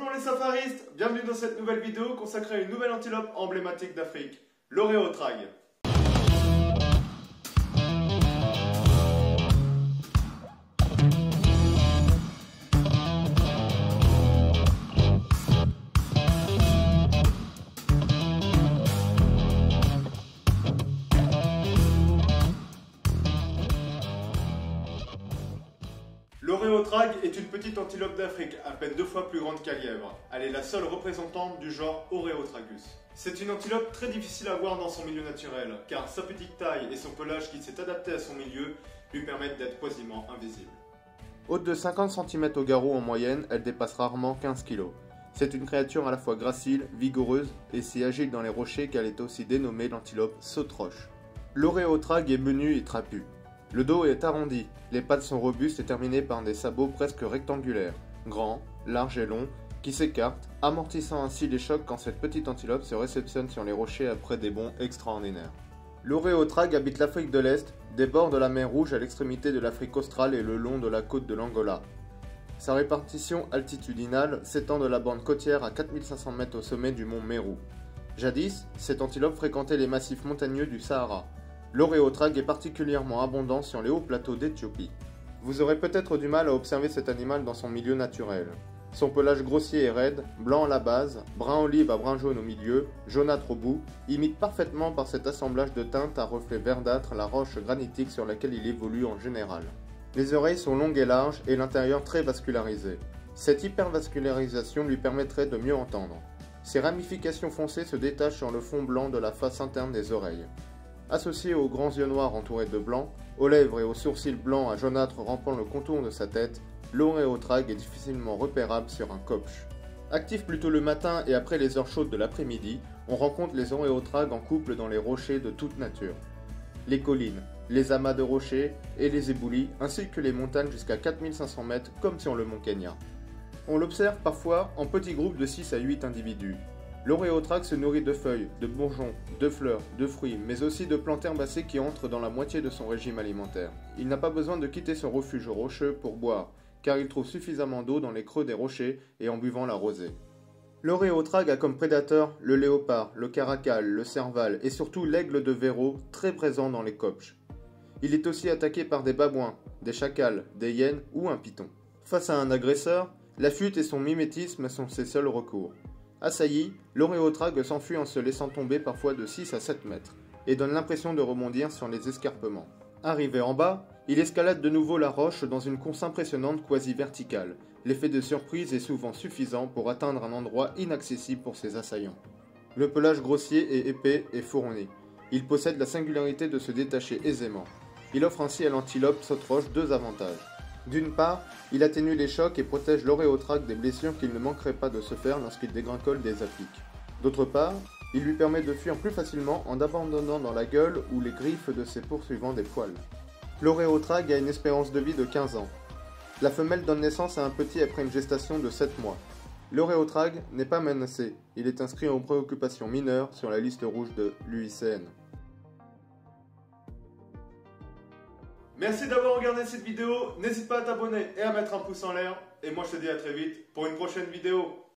Bonjour les safaristes, bienvenue dans cette nouvelle vidéo consacrée à une nouvelle antilope emblématique d'Afrique, l'oréotrag. L'oréotrag est une petite antilope d'Afrique, à peine 2 fois plus grande qu'un lièvre. Elle est la seule représentante du genre Oreotragus. C'est une antilope très difficile à voir dans son milieu naturel, car sa petite taille et son pelage qui s'est adapté à son milieu lui permettent d'être quasiment invisible. Haute de 50 cm au garrot en moyenne, elle dépasse rarement 15 kg. C'est une créature à la fois gracile, vigoureuse et si agile dans les rochers qu'elle est aussi dénommée l'antilope saute-roche. L'oréotrag est menu et trapu. Le dos est arrondi, les pattes sont robustes et terminées par des sabots presque rectangulaires, grands, larges et longs, qui s'écartent, amortissant ainsi les chocs quand cette petite antilope se réceptionne sur les rochers après des bonds extraordinaires. L'oréotrag habite l'Afrique de l'Est, des bords de la mer Rouge à l'extrémité de l'Afrique australe et le long de la côte de l'Angola. Sa répartition altitudinale s'étend de la bande côtière à 4500 mètres au sommet du mont Meru. Jadis, cette antilope fréquentait les massifs montagneux du Sahara. L'oréotrag est particulièrement abondant sur les hauts plateaux d'Éthiopie. Vous aurez peut-être du mal à observer cet animal dans son milieu naturel. Son pelage grossier et raide, blanc à la base, brun olive à brun jaune au milieu, jaunâtre au bout, imite parfaitement par cet assemblage de teintes à reflets verdâtres la roche granitique sur laquelle il évolue en général. Les oreilles sont longues et larges et l'intérieur très vascularisé. Cette hypervascularisation lui permettrait de mieux entendre. Ses ramifications foncées se détachent sur le fond blanc de la face interne des oreilles. Associé aux grands yeux noirs entourés de blanc, aux lèvres et aux sourcils blancs à jaunâtre rampant le contour de sa tête, l'oréotrag est difficilement repérable sur un kopje. Actif plutôt le matin et après les heures chaudes de l'après-midi, on rencontre les oréotrags en couple dans les rochers de toute nature. Les collines, les amas de rochers et les éboulis, ainsi que les montagnes jusqu'à 4500 mètres comme sur le mont Kenya. On l'observe parfois en petits groupes de 6 à 8 individus. L'oréotrag se nourrit de feuilles, de bourgeons, de fleurs, de fruits, mais aussi de plantes herbacées qui entrent dans la moitié de son régime alimentaire. Il n'a pas besoin de quitter son refuge rocheux pour boire, car il trouve suffisamment d'eau dans les creux des rochers et en buvant la rosée. L'oréotrag a comme prédateurs le léopard, le caracal, le serval et surtout l'aigle de Verreau, très présent dans les kopjes. Il est aussi attaqué par des babouins, des chacals, des hyènes ou un python. Face à un agresseur, la fuite et son mimétisme sont ses seuls recours. Assailli, l'oréotrag s'enfuit en se laissant tomber parfois de 6 à 7 mètres, et donne l'impression de rebondir sur les escarpements. Arrivé en bas, il escalade de nouveau la roche dans une course impressionnante quasi verticale. L'effet de surprise est souvent suffisant pour atteindre un endroit inaccessible pour ses assaillants. Le pelage grossier et épais est fourni. Il possède la singularité de se détacher aisément. Il offre ainsi à l'antilope saute-roche 2 avantages. D'une part, il atténue les chocs et protège l'oréotrag des blessures qu'il ne manquerait pas de se faire lorsqu'il dégringole des apics. D'autre part, il lui permet de fuir plus facilement en abandonnant dans la gueule ou les griffes de ses poursuivants des poils. L'oréotrag a une espérance de vie de 15 ans. La femelle donne naissance à un petit après une gestation de 7 mois. L'oréotrag n'est pas menacé, il est inscrit en préoccupation mineure sur la liste rouge de l'UICN. Merci d'avoir regardé cette vidéo, n'hésite pas à t'abonner et à mettre un pouce en l'air, et moi je te dis à très vite pour une prochaine vidéo.